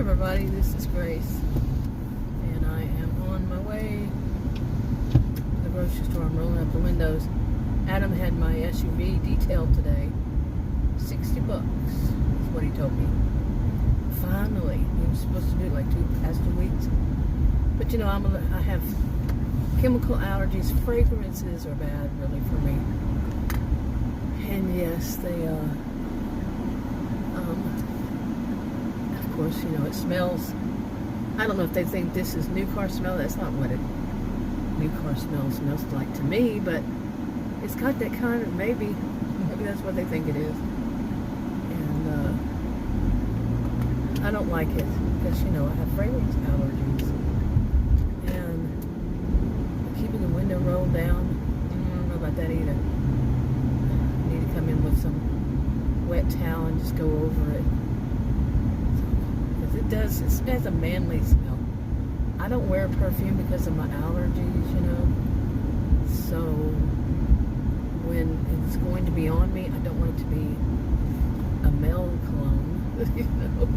everybody, this is Grace, and I am on my way to the grocery store. I'm rolling up the windows. Adam had my SUV detailed today. 60 bucks is what he told me. Finally. He was supposed to do it like past 2 weeks. But you know, I have chemical allergies. Fragrances are bad, really, for me. And yes, they, of course, you know, it smells. I don't know if they think this is new car smell. That's not what new car smells like to me, but it's got that kind of, maybe that's what they think it is. And I don't like it because, you know, I have fragrance allergies. And keeping the window rolled down, I don't know about that either. I need to come in with some wet towel and just go over it. It has a manly smell. I don't wear perfume because of my allergies, you know. So when it's going to be on me, I don't want it to be a male cologne, you know.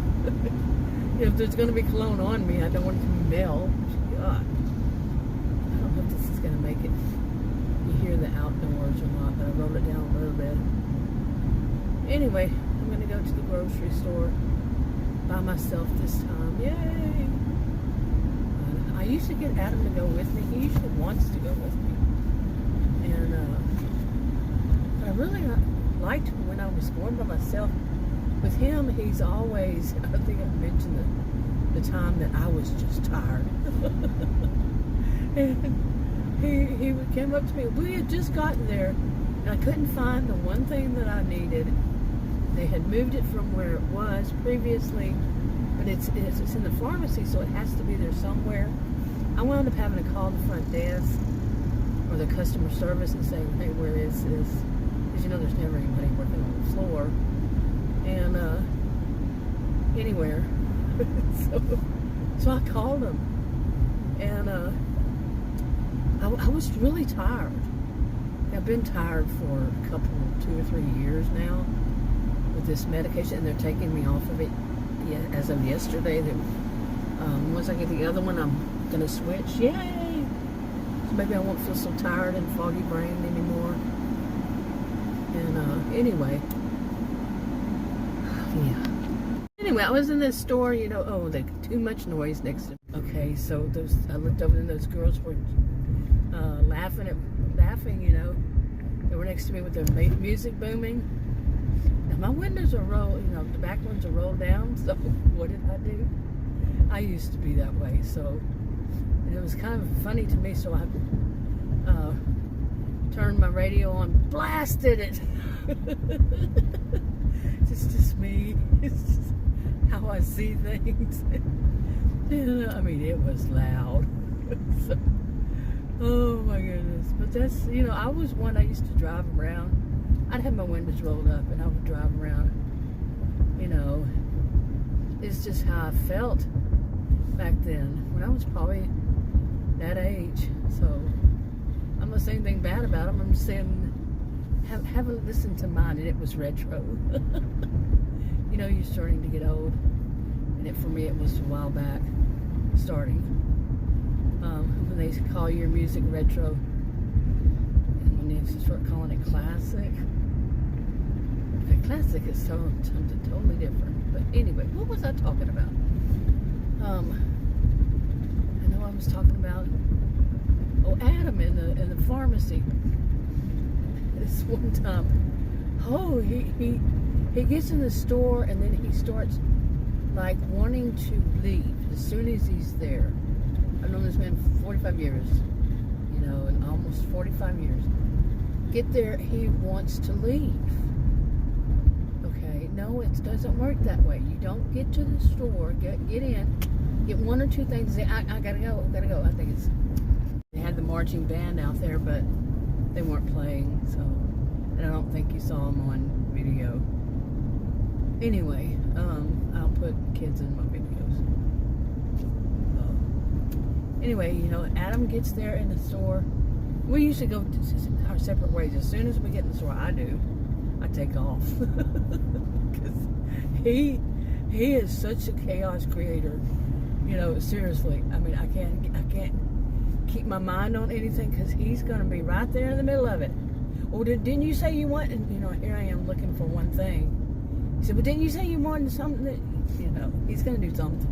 If there's going to be cologne on me, I don't want it to be male. God. I don't know if this is going to make it. You hear the outdoors or not, but I wrote it down a little bit. Anyway, I'm going to go to the grocery store by myself this time. Yay! I used to get Adam to go with me. He usually wants to go with me. And I really liked when I was going by myself. With him, he's always, I think I mentioned the time that I was just tired. And he came up to me. We had just gotten there, and I couldn't find the one thing that I needed. They had moved it from where it was previously, but it's in the pharmacy, so it has to be there somewhere. I wound up having to call the front desk or the customer service and say, hey, where is this? Because, you know, there's never anybody working on the floor. And anywhere. so I called them. And I was really tired. I've been tired for a couple, 2 or 3 years now with this medication, and they're taking me off of it as of yesterday. Once I get the other one, I'm going to switch. Yay! So maybe I won't feel so tired and foggy brained anymore. And anyway. Yeah. Anyway, I was in this store, you know, oh, there's too much noise next to me. Okay, so I looked over and those girls were laughing, you know. They were next to me with their music booming. Now my windows are rolled, you know, the back ones are rolled down, so what did I do? I used to be that way, so it was kind of funny to me, so I turned my radio on, blasted it. It's just me. It's just how I see things. I mean, it was loud. So, oh my goodness. But that's, you know, I was one, I used to drive around. I'd have my windows rolled up and I would drive around. You know, it's just how I felt back then when I was probably that age. So I'm not saying anything bad about them. I'm just saying, haven't listened to mine, and it was retro. You know, you're starting to get old, and for me it was a while back starting. When they call your music retro, and when they start calling it classic. Okay, classic is something totally different. But anyway, what was I talking about? I know I was talking about Adam in the pharmacy. This one time, he gets in the store and then he starts like wanting to leave as soon as he's there. I've known this man for 45 years, you know, and almost 45 years. Get there, he wants to leave. Okay, no, it doesn't work that way. You don't get to the store, get in, get one or two things, say, I gotta go. I think they had the marching band out there, but they weren't playing, so, and I don't think you saw them on video. Anyway, I'll put kids in my videos. Anyway, you know, Adam gets there in the store. We usually go our separate ways. As soon as we get in the store, I take off. Because He is such a chaos creator. You know, seriously. I mean, I can't keep my mind on anything because he's going to be right there in the middle of it. Well, didn't you say you wanted? And, you know, here I am looking for one thing. He said, well, didn't you say you wanted something that, you know, he's going to do something.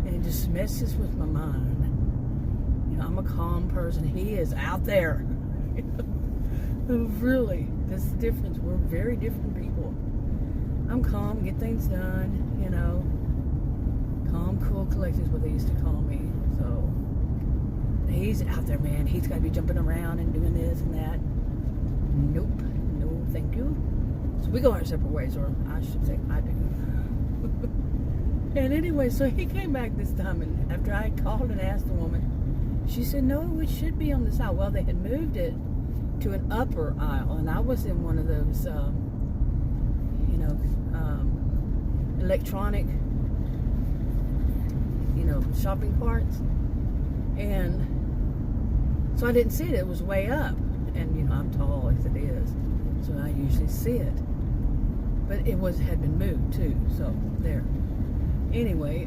And it just messes with my mind. You know, I'm a calm person. He is out there. Really, that's the difference. We're very different people. I'm calm, get things done, you know. Calm, cool, collected is what they used to call me. So, he's out there, man. He's got to be jumping around and doing this and that. Nope. No, thank you. So we go our separate ways, or I should say I do. And anyway, so he came back this time, and after I called and asked the woman, she said, no, it should be on this aisle. Well, they had moved it to an upper aisle, and I was in one of those, you know, electronic, you know, shopping carts. And so I didn't see it. It was way up. And, you know, I'm tall as it is, so I usually see it. But it had been moved, too. So, there. Anyway,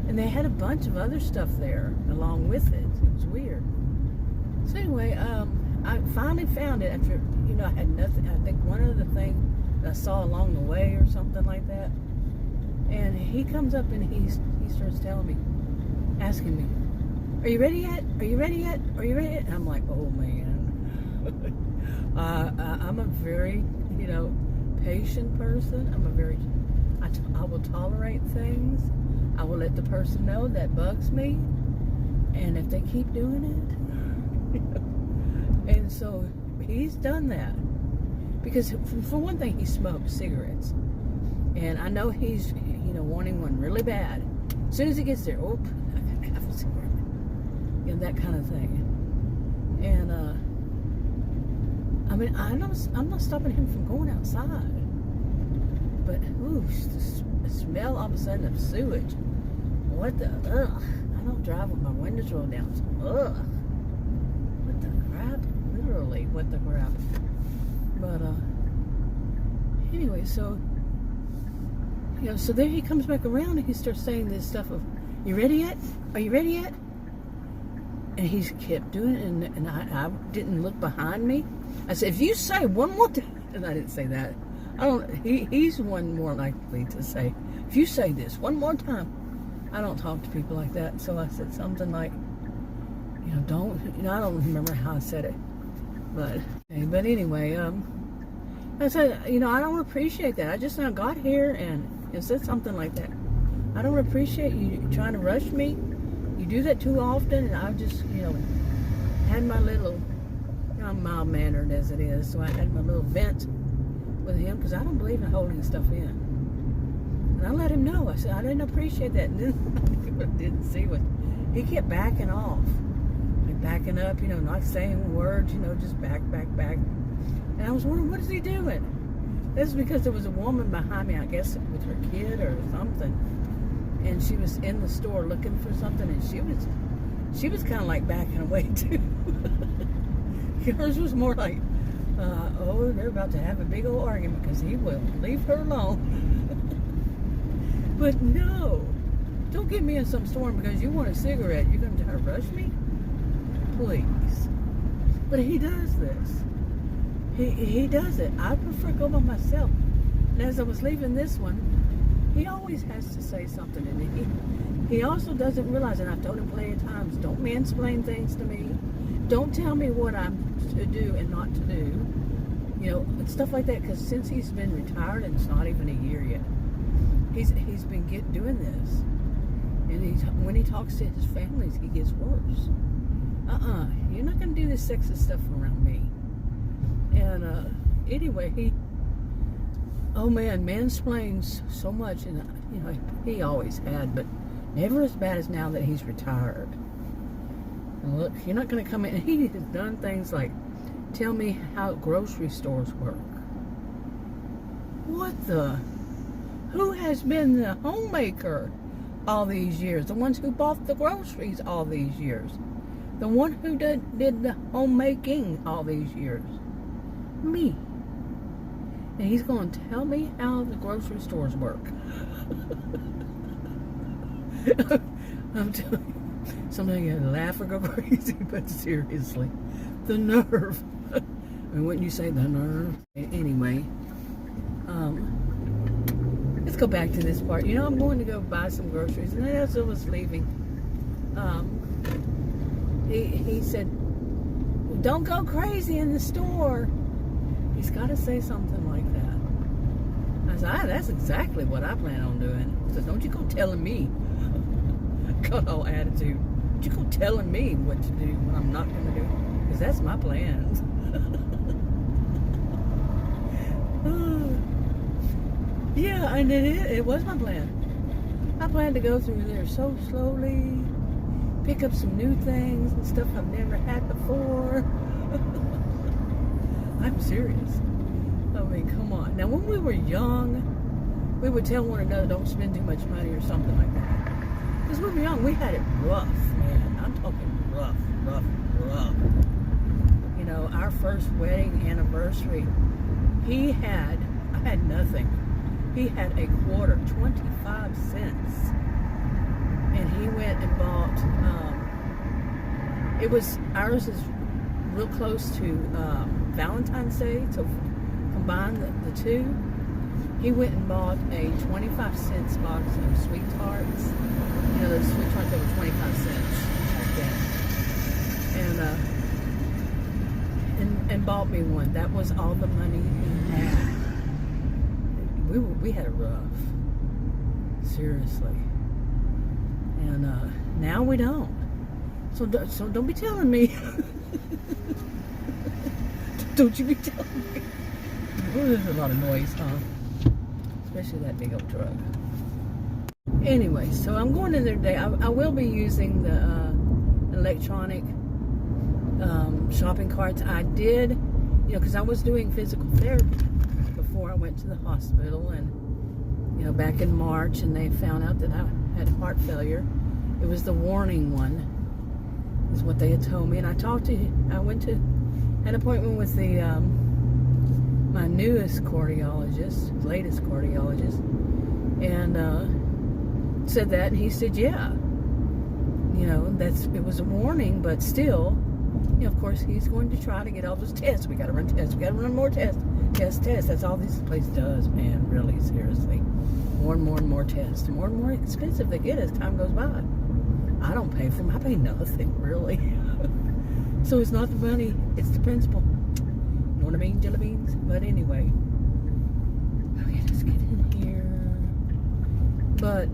and they had a bunch of other stuff there along with it. It was weird. So, anyway, I finally found it after, you know, I had nothing. I think one other thing that I saw along the way or something like that. And he comes up and he starts telling me, asking me, are you ready yet? Are you ready yet? Are you ready yet? And I'm like, oh man. I'm a very, you know, patient person. I will tolerate things. I will let the person know that bugs me. And if they keep doing it. And so he's done that. Because for one thing, he smokes cigarettes. And I know he's, you know, wanting one really bad. As soon as he gets there, oh, I gotta have a cigarette. You know, that kind of thing. And, I mean, I'm not stopping him from going outside. But, ooh, the smell all of a sudden of sewage. What the, ugh. I don't drive with my windows rolled down. So, ugh. What the crap? Literally, what the crap. But, anyway, so, you know, so there he comes back around and he starts saying this stuff of, you ready yet? Are you ready yet? And he kept doing it, and I didn't look behind me. I said, if you say one more time, and I didn't say that. He's one more likely to say, if you say this one more time, I don't talk to people like that. So I said something like, you know, I don't remember how I said it. But anyway, I said, you know, I don't appreciate that. I just now got here and said something like that. I don't appreciate you trying to rush me. You do that too often, and I just, you know, had my little, you know, I'm mild-mannered as it is, so I had my little vent with him, because I don't believe in holding stuff in. And I let him know. I said, I didn't appreciate that. And then what I didn't see was, he kept backing off. Like backing up, you know, not saying words, you know, just back. And I was wondering, what is he doing? This is because there was a woman behind me, I guess, with her kid or something. And she was in the store looking for something, and she was kind of like backing away too. Hers was more like, oh, they're about to have a big old argument because he will leave her alone. But no, don't get me in some storm because you want a cigarette. You're going to try to rush me? Please. But he does this. He does it. I prefer to go by myself. And as I was leaving this one, he always has to say something, and he also doesn't realize, and I've told him plenty of times, don't mansplain things to me. Don't tell me what I'm to do and not to do. You know, stuff like that, because since he's been retired, and it's not even a year yet, he's been doing this. And when he talks to his families, he gets worse. You're not going to do this sexist stuff around me. And anyway, oh man, mansplains so much, and you know, he always had, but never as bad as now that he's retired. And look, you're not going to come in, and he has done things like tell me how grocery stores work. What the? Who has been the homemaker all these years? The ones who bought the groceries all these years? The one who did the homemaking all these years? Me. And he's going to tell me how the grocery stores work. I'm telling you, sometimes you laugh or go crazy, but seriously, the nerve. I mean, wouldn't you say the nerve? Anyway, let's go back to this part. You know, I'm going to go buy some groceries, and as I was leaving, he said, "Don't go crazy in the store." He's got to say something like that. I said, that's exactly what I plan on doing. I said, don't you go telling me. Got all attitude. Don't you go telling me what to do, what I'm not going to do. Because that's my plans. Yeah, and it was my plan. I planned to go through there so slowly, pick up some new things and stuff I've never had before. I'm serious. I mean, come on. Now, when we were young, we would tell one another, don't spend too much money or something like that. Because when we were young, we had it rough, man. I'm talking rough. You know, our first wedding anniversary, I had nothing. He had a quarter, 25 cents. And he went and bought, ours is real close to Valentine's Day, so combine the two. He went and bought a 25-cent box of sweet tarts. You know, those sweet tarts that were 25 cents back then. And bought me one. That was all the money he had. We had it rough. Seriously. And now we don't. So don't be telling me. Don't you be telling me. Oh, there's a lot of noise, huh? Especially that big old truck. Anyway, so I'm going in there today. I will be using the electronic shopping carts. I did, you know, because I was doing physical therapy before I went to the hospital, and you know, back in March, and they found out that I had heart failure. It was the warning one, is what they had told me. And I went to an appointment with the my latest cardiologist, and said that, and he said, yeah, you know, it was a warning, but still, you know, of course, he's going to try to get all those tests. We got to run tests. We got to run more tests. Tests. That's all this place does, man. Really, seriously, more and more tests. The more and more expensive they get as time goes by. I don't pay for them. I pay nothing, really. So it's not the money, it's the principle. You know what I mean, jelly beans? But anyway. Okay, let's get in here. But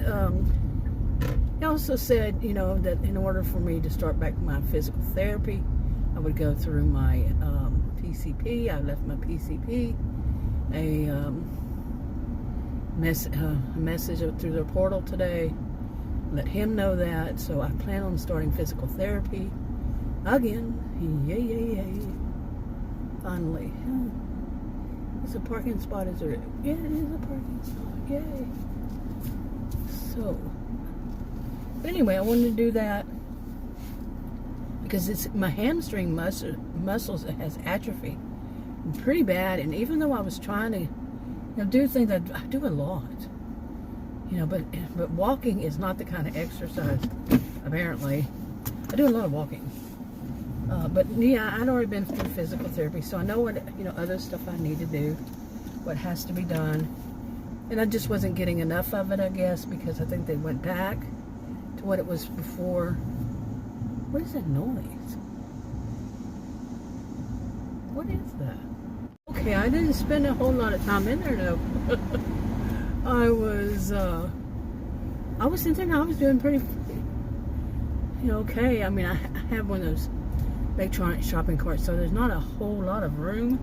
he also said, you know, that in order for me to start back my physical therapy, I would go through my PCP. I left my PCP a message through their portal today. Let him know that. So I plan on starting physical therapy again. Yay. Finally. It's a parking spot, is it? Yeah, it is a parking spot. Yay. So, but anyway, I wanted to do that because my hamstring muscles has atrophy pretty bad. And even though I was trying to, you know, do things, I do a lot. You know, but walking is not the kind of exercise, apparently. I do a lot of walking. But yeah, I'd already been through physical therapy, so I know what, you know, other stuff I need to do, what has to be done. And I just wasn't getting enough of it, I guess, because I think they went back to what it was before. What is that noise? What is that? Okay, I didn't spend a whole lot of time in there, though. I was thinking I was doing pretty, you know, okay. I mean, I have one of those electronic shopping carts, so there's not a whole lot of room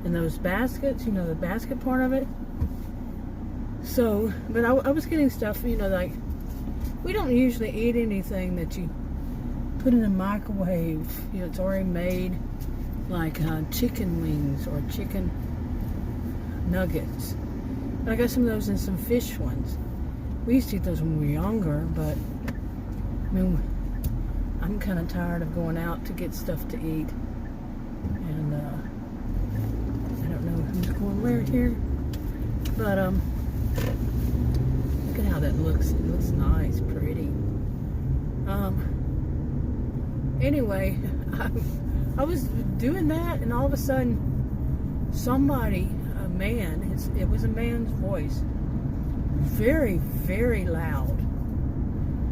in those baskets, you know, the basket part of it. So, but I was getting stuff, you know, like, we don't usually eat anything that you put in a microwave, you know, it's already made, like chicken wings or chicken nuggets. But I got some of those and some fish ones. We used to eat those when we were younger, but I mean, I'm kind of tired of going out to get stuff to eat. And I don't know who's going everywhere here. But look at how that looks. It looks nice, pretty. Anyway, I was doing that, and all of a sudden, somebody, a man, it was a man's voice, very, very loud,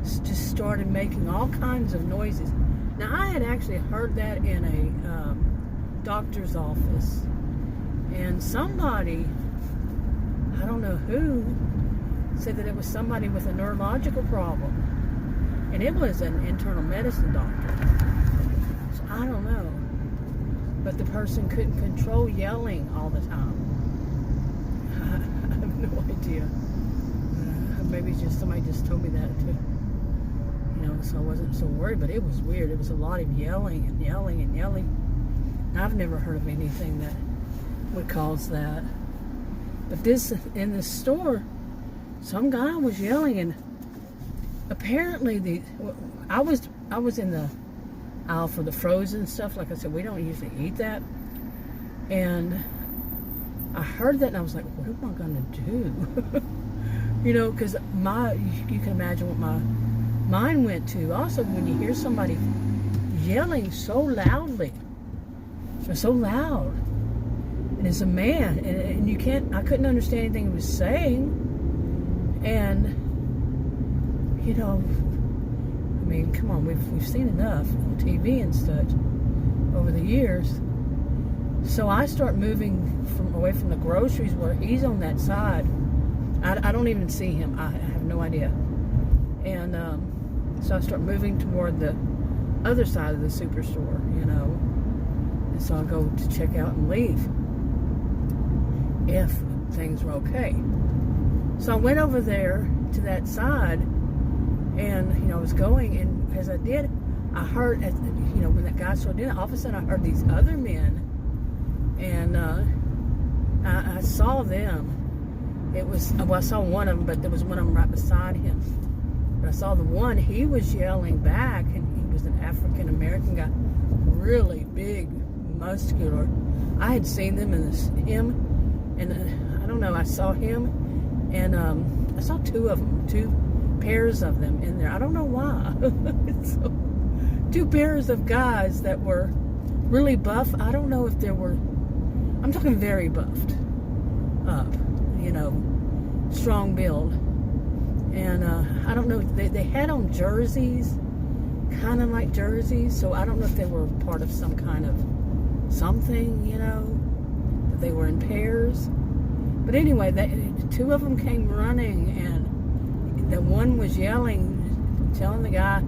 just started making all kinds of noises. Now, I had actually heard that in a doctor's office, and somebody, I don't know who, said that it was somebody with a neurological problem, and it was an internal medicine doctor. So I don't know, but the person couldn't control yelling all the time. I have no idea. Maybe it's just somebody just told me that too. You know, so I wasn't so worried, but it was weird. It was a lot of yelling and yelling and yelling. And I've never heard of anything that would cause that. But in this store, some guy was yelling, and apparently I was in the aisle for the frozen stuff. Like I said, we don't usually eat that. And I heard that, and I was like, what am I going to do? You know, because you can imagine what my mind went to. Also, when you hear somebody yelling so loudly, or so loud, and it's a man, and I couldn't understand anything he was saying. And, you know, I mean, come on, we've seen enough on TV and such over the years. So I start moving away from the groceries where he's on that side. I don't even see him. I have no idea. And so I start moving toward the other side of the superstore, you know. And so I go to check out and leave if things were okay. So I went over there to that side, and, you know, I was going, and as I did, I heard, you know, when that guy started doing it, all of a sudden I heard these other men, and I saw them. I saw one of them, but there was one of them right beside him. But I saw the one, he was yelling back, and he was an African-American guy, really big, muscular. I had seen them in him, and I don't know, I saw him, and I saw two pairs of them in there. I don't know why. So, two pairs of guys that were really buff. I don't know if I'm talking very buffed up, you know, strong build. And I don't know, they had on jerseys, kind of like jerseys, so I don't know if they were part of some kind of something, you know, that they were in pairs. But anyway, two of them came running, and the one was yelling, telling the guy,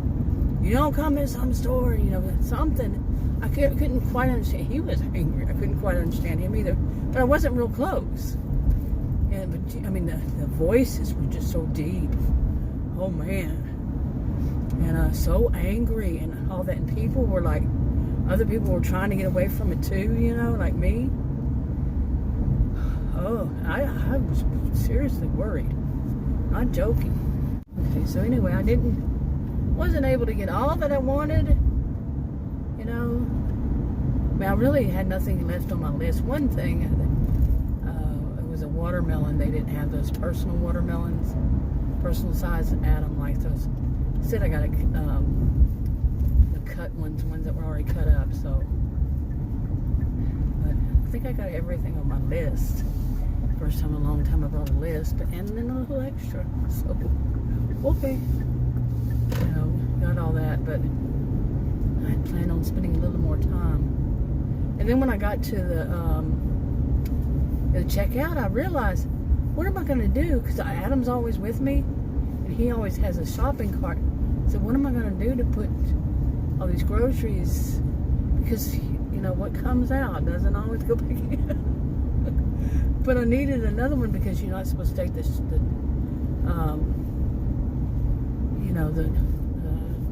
you don't come in some store, you know, something. I couldn't quite understand. He was angry. I couldn't quite understand him either. But I wasn't real close. But I mean, the voices were just so deep. Oh, man. And so angry and all that. And other people were trying to get away from it too, you know, like me. Oh, I was seriously worried. Not joking. Okay, so anyway, wasn't able to get all that I wanted, you know. I mean, I really had nothing left on my list. One thing, it was a watermelon. They didn't have those personal watermelons, personal size Adam like those. Instead, I got the cut ones that were already cut up. So, but I think I got everything on my list. First time in a long time I brought a list, and then a little extra. So, okay, you know, got all that, but I had planned on spending a little more time. And then when I got to the checkout, I realized, what am I going to do? Because Adam's always with me, and he always has a shopping cart. So what am I going to do to put all these groceries? Because, you know, what comes out doesn't always go back in. But I needed another one because you're not supposed to take the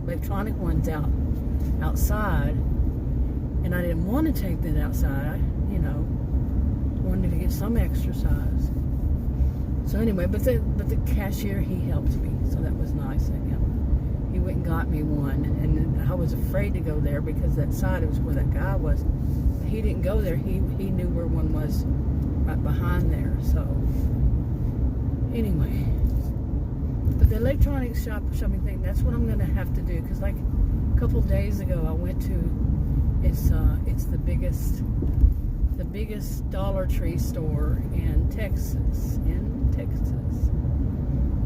electronic ones outside. And I didn't want to take that outside. I wanted to get some exercise. So anyway, but the cashier, he helped me, so that was nice of him. He went and got me one, and I was afraid to go there because that side was where that guy was. But he didn't go there. He knew where one was right behind there. So anyway, but the electronics shopping thing, that's what I'm gonna have to do, because like a couple days ago I went to, it's the biggest Dollar Tree store in Texas.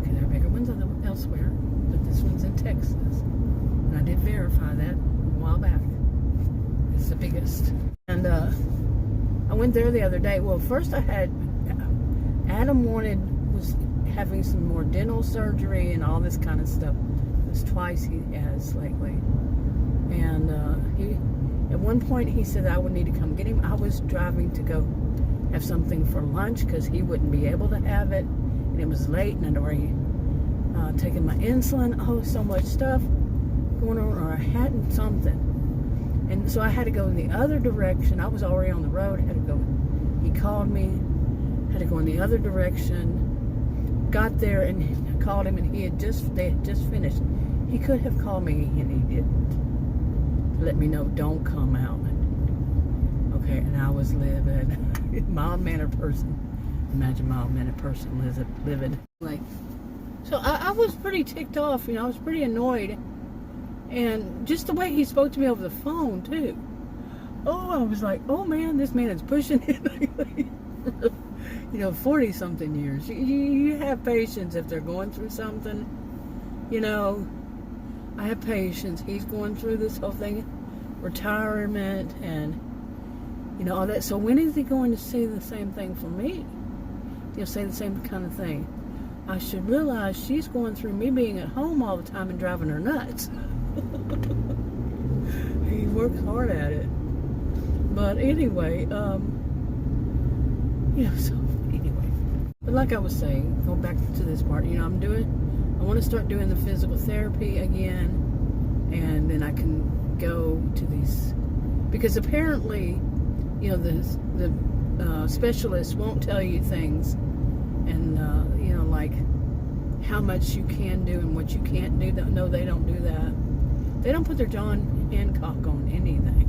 Okay, there are bigger ones elsewhere, but this one's in Texas, and I did verify that a while back. It's the biggest. And I went there the other day. Well, first I had Adam was having some more dental surgery and all this kind of stuff. It was twice he has lately, and at one point he said I would need to come get him. I was driving to go have something for lunch because he wouldn't be able to have it, and it was late, and I'd already taken my insulin. Oh, so much stuff going on, or I hadn't something. And so I had to go in the other direction. I was already on the road. I had to go. He called me. Had to go in the other direction. Got there and I called him, and they had just finished. He could have called me, and he didn't. Let me know, don't come out. Okay, and I was livid. Mild-mannered person. Imagine mild-mannered person livid. Like, so I was pretty ticked off. I was pretty annoyed. And just the way he spoke to me over the phone, too. Oh, I was like, oh man, this man is pushing it. 40-something years. You have patience if they're going through something. I have patience. He's going through this whole thing, retirement, and, all that. So when is he going to say the same thing for me? Say the same kind of thing. I should realize she's going through me being at home all the time and driving her nuts. He works hard at it. But anyway, so anyway. But like I was saying, going back to this part, I want to start doing the physical therapy again, and then I can go to these, because apparently, the specialists won't tell you things, and like how much you can do and what you can't do. No, they don't do that. They don't put their John Hancock on anything.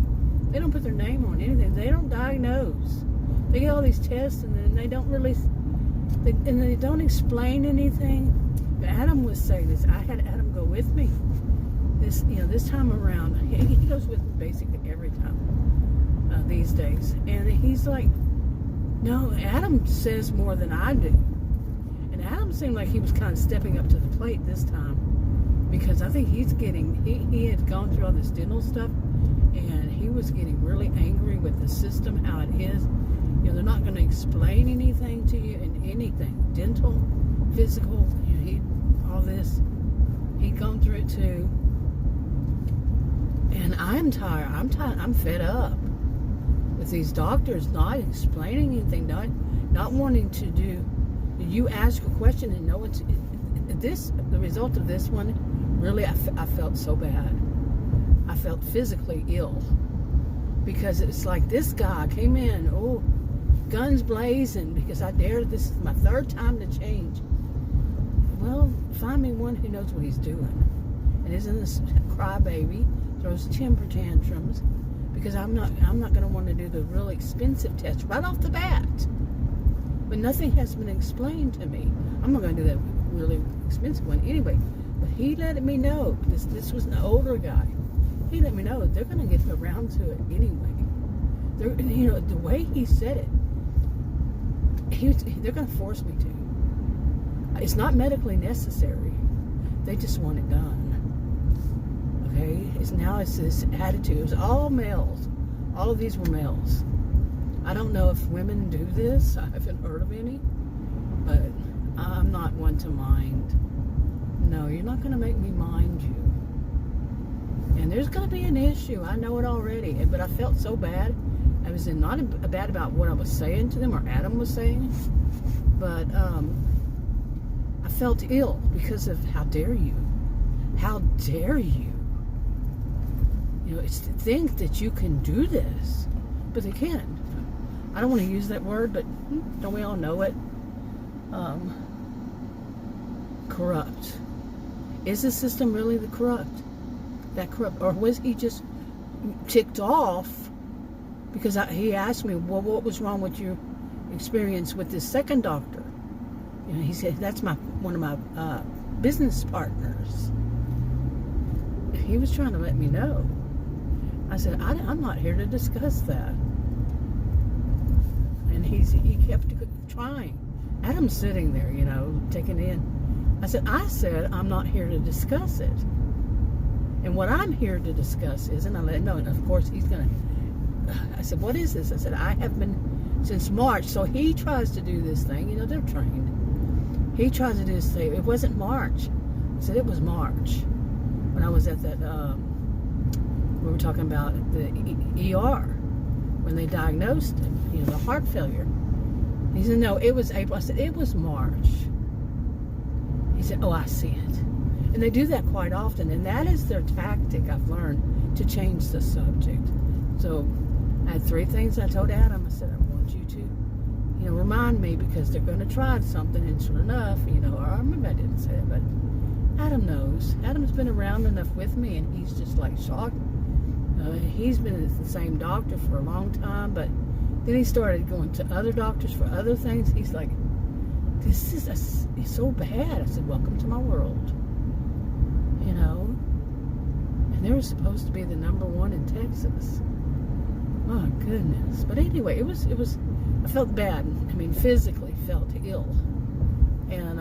They don't put their name on anything. They don't diagnose. They get all these tests, and then they don't really, and they don't explain anything. But Adam was saying this. I had Adam go with me. This time around, he goes with me basically every time these days. And he's like, no, Adam says more than I do. And Adam seemed like he was kind of stepping up to the plate this time, because I think he had gone through all this dental stuff, and he was getting really angry with the system, how it is. They're not going to explain anything to you in anything. Dental, physical, all this. He'd gone through it too. And I'm tired. I'm fed up with these doctors not explaining anything, not wanting to do. You ask a question and know it's this. The result of this one, really, I felt so bad. I felt physically ill, because it's like this guy came in, guns blazing, because I dared. This is my third time to change. Well, find me one who knows what he's doing, and isn't this crybaby, throws temper tantrums, because I'm not going to want to do the really expensive test right off the bat. But nothing has been explained to me. I'm not going to do that really expensive one anyway. But he let me know. This was an older guy. He let me know they're going to get around to it anyway. The way he said it, they're going to force me to. It's not medically necessary. They just want it done. Okay? It's this attitude. It was all males. All of these were males. I don't know if women do this. I haven't heard of any. But I'm not one to mind. No, you're not going to make me mind you. And there's going to be an issue. I know it already. But I felt so bad. I was not bad about what I was saying to them or Adam was saying. But I felt ill because of how dare you. How dare you. It's to think that you can do this. But they can. I don't want to use that word, but don't we all know it? Corrupt. Is the system really that corrupt? Or was he just ticked off because he asked me, well, what was wrong with your experience with this second doctor. You know, he said, that's one of my business partners. He was trying to let me know. I said, I'm not here to discuss that. And he kept trying. Adam's sitting there, you know, taking it in. I said, I'm not here to discuss it. And what I'm here to discuss is, and I let him know, and of course he's going to, I said, what is this? I said, I have been since March. So he tries to do this thing, you know, they're trained. He tries to do this thing. It wasn't March. I said, it was March. When I was at that, we were talking about the ER, when they diagnosed him, you know, the heart failure. He said, no, it was April. I said, it was March. He said, oh, I see it. And they do that quite often, and that is their tactic, I've learned, to change the subject. So I had 3 things I told Adam. I said, I want you to, you know, remind me, because they're going to try something, and sure enough, you know, or I remember I didn't say it, but Adam knows. Adam's been around enough with me, and he's just like shocked. He's been at the same doctor for a long time, but then he started going to other doctors for other things. He's like, this is it's so bad. I said, welcome to my world. You know, and they were supposed to be the #1 in Texas. My goodness. But anyway, it was. I felt bad. I mean, physically felt ill. And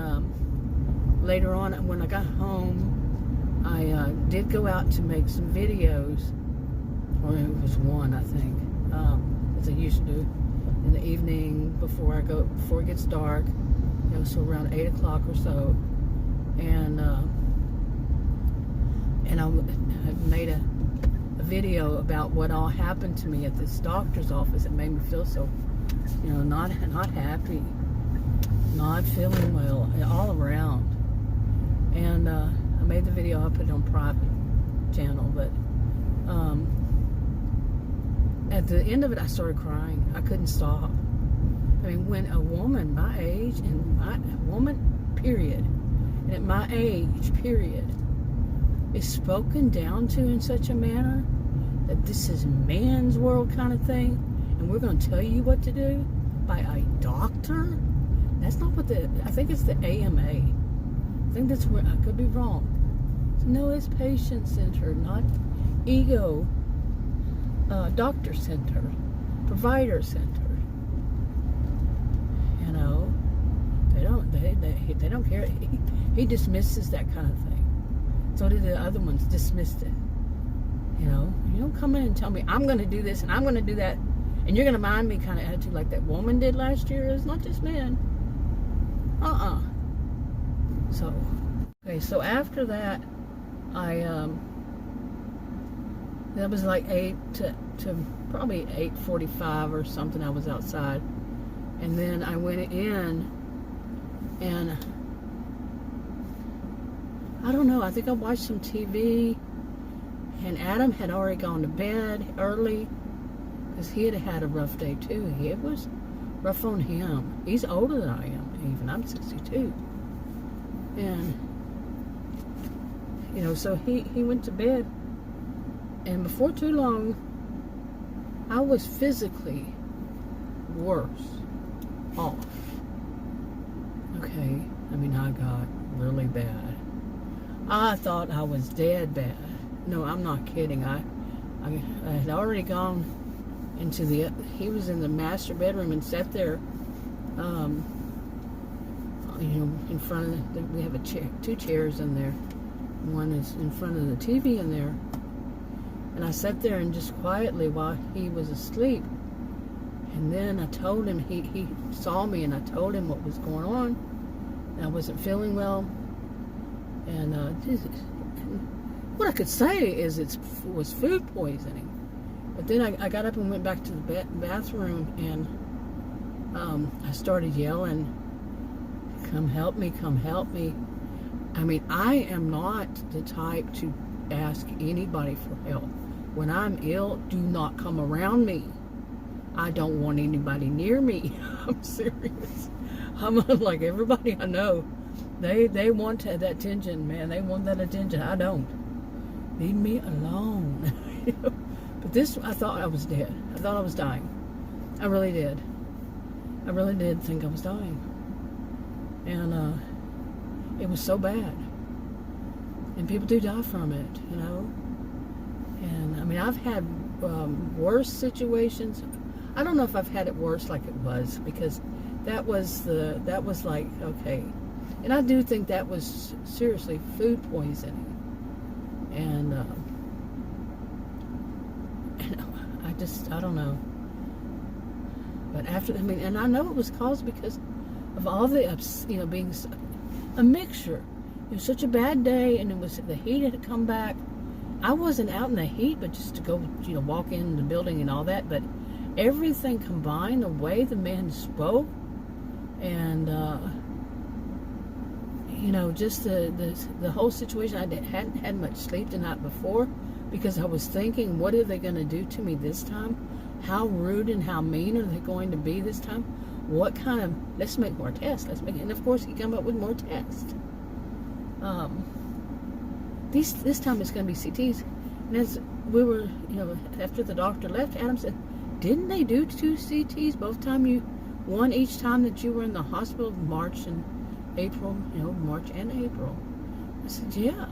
later on, when I got home, I did go out to make some videos, or it was one, I think, as I used to do in the evening before it gets dark. You know, so around 8 o'clock or so, and I made a video about what all happened to me at this doctor's office. It made me feel so, you know, not happy, not feeling well, all around. And I made the video. I put it on private channel, but at the end of it, I started crying. I couldn't stop. I mean, when a woman my age, period, and at my age, period, is spoken down to in such a manner that this is man's world kind of thing, and we're going to tell you what to do by a doctor. That's not what I think it's the AMA. I think that's where, I could be wrong. No, it's patient-centered, not ego, doctor-centered, provider-centered. You know, they don't care. He dismisses that kind of thing. So did the other ones, dismissed it. You know, you don't come in and tell me I'm going to do this and I'm going to do that, and you're going to mind me kind of attitude like that woman did last year. It's not just men. So, okay, so after that, that was like 8 to probably 8:45 or something. I was outside, and then I went in, and I don't know, I think I watched some TV, and Adam had already gone to bed early because he had had a rough day too. It was rough on him. He's older than I am, even. I'm 62. And, you know, so he went to bed, and before too long, I was physically worse off. Okay, I mean, I got really bad. I thought I was dead bad. No, I'm not kidding. I had already gone into he was in the master bedroom and sat there, you know, in front of we have a chair, 2 chairs in there. One is in front of the TV in there. And I sat there and just quietly while he was asleep. And then I told him, he saw me, and I told him what was going on. And I wasn't feeling well. And what I could say is it was food poisoning. But then I got up and went back to the bathroom, and I started yelling, come help me, come help me. I mean, I am not the type to ask anybody for help. When I'm ill, do not come around me. I don't want anybody near me. I'm serious. I'm like everybody I know. They want that attention, man. They want that attention. I don't. Leave me alone. You know? But this, I thought I was dead. I thought I was dying. I really did. I really did think I was dying. And it was so bad. And people do die from it, you know. And I mean, I've had worse situations. I don't know if I've had it worse like it was, because that was like, okay. And I do think that was seriously food poisoning. And I don't know. But after, I mean, and I know it was caused because of all the, you know, being a mixture. It was such a bad day, and it was, the heat had come back. I wasn't out in the heat, but just to go, you know, walk in the building and all that. But everything combined, the way the man spoke, and you know, just the whole situation. I hadn't had much sleep the night before, because I was thinking, what are they going to do to me this time? How rude and how mean are they going to be this time? What kind of, let's make more tests. And of course he came up with more tests. This time it's going to be CTs. And as we were, you know, after the doctor left, Adam said, didn't they do 2 CTs both time one each time that you were in the hospital, March and April, you know, March and April? I said, yeah.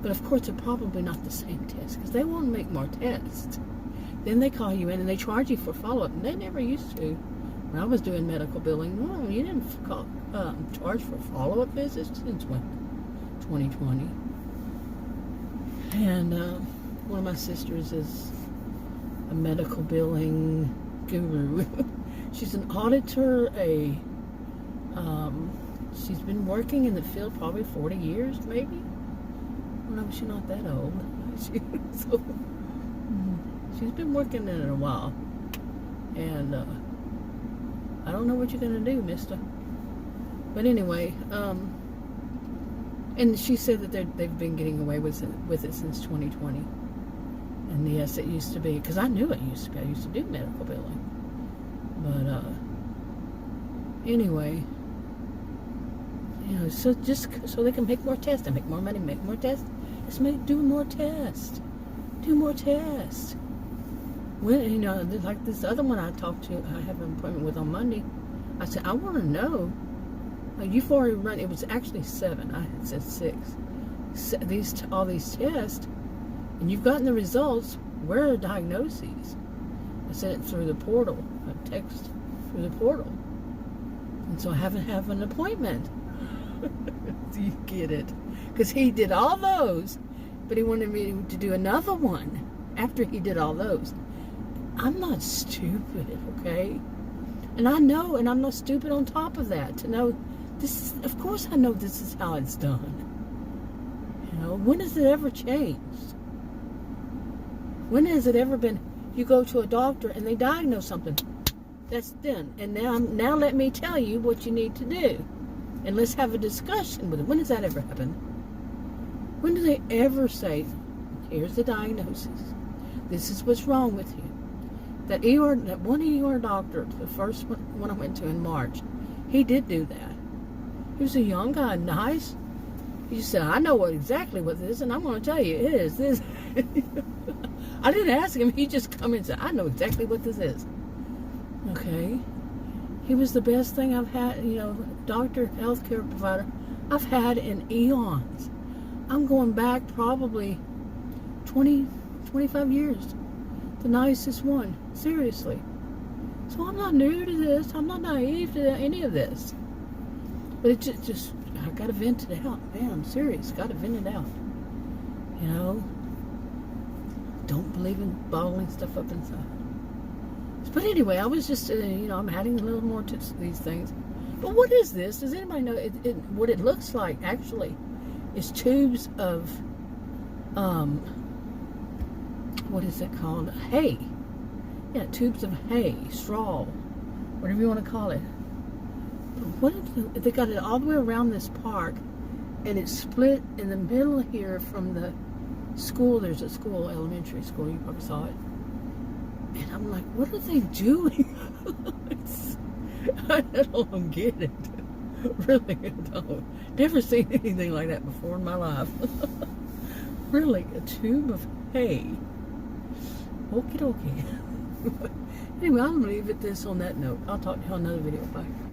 But of course they're probably not the same test, because they won't make more tests. Then they call you in and they charge you for follow-up. And they never used to. When I was doing medical billing, no, you didn't charge for follow-up visits since when? 2020. And one of my sisters is a medical billing guru. She's an auditor, she's been working in the field probably 40 years, maybe. No, she's not that old. She's been working in it a while. And I don't know what you're going to do, mister. But anyway, and she said that they've been getting away with it since 2020. And yes, it used to be, because I knew it used to be. I used to do medical billing. But anyway, you know, so just so they can make more tests and make more money, make more tests. Let's do more tests. Do more tests. When, you know, like this other one I talked to, I have an appointment with on Monday. I said, I want to know. You've already run. It was actually 7. I had said 6. All these tests, and you've gotten the results. Where are diagnoses? I sent it through the portal. I text through the portal, and so I haven't have an appointment. Do you get it? Because he did all those, but he wanted me to do another one after he did all those. I'm not stupid, okay? And I know, and I'm not stupid on top of that, to know this is, of course I know this is how it's done. You know, when has it ever changed? When has it ever been, you go to a doctor and they diagnose something, that's done. And now let me tell you what you need to do. And let's have a discussion with it. When does that ever happen? When do they ever say, here's the diagnosis. This is what's wrong with you. That one ER doctor, the first one I went to in March, he did do that. He was a young guy, nice. He just said, I know exactly what this is, and I'm going to tell you, it is this. I didn't ask him. He just come in and said, I know exactly what this is. Okay. He was the best thing I've had, you know, doctor, healthcare provider I've had in eons. I'm going back probably 20, 25 years. The nicest one, seriously. So I'm not new to this. I'm not naive to any of this. But it just I gotta vent it out. Man, I'm serious. Gotta vent it out. You know? Don't believe in bottling stuff up inside. But anyway, I was just, you know, I'm adding a little more to these things. But what is this? Does anybody know what it looks like, actually, is tubes of, what is it called? Hay. Yeah, tubes of hay, straw, whatever you want to call it. But they got it all the way around this park, and it's split in the middle here from the school. There's a school, elementary school, you probably saw it. And I'm like, what are they doing? I don't get it. Really, I don't. Never seen anything like that before in my life. Really, a tube of hay. Okie dokie. Anyway, I'm going to leave it this on that note. I'll talk to you on another video. Bye.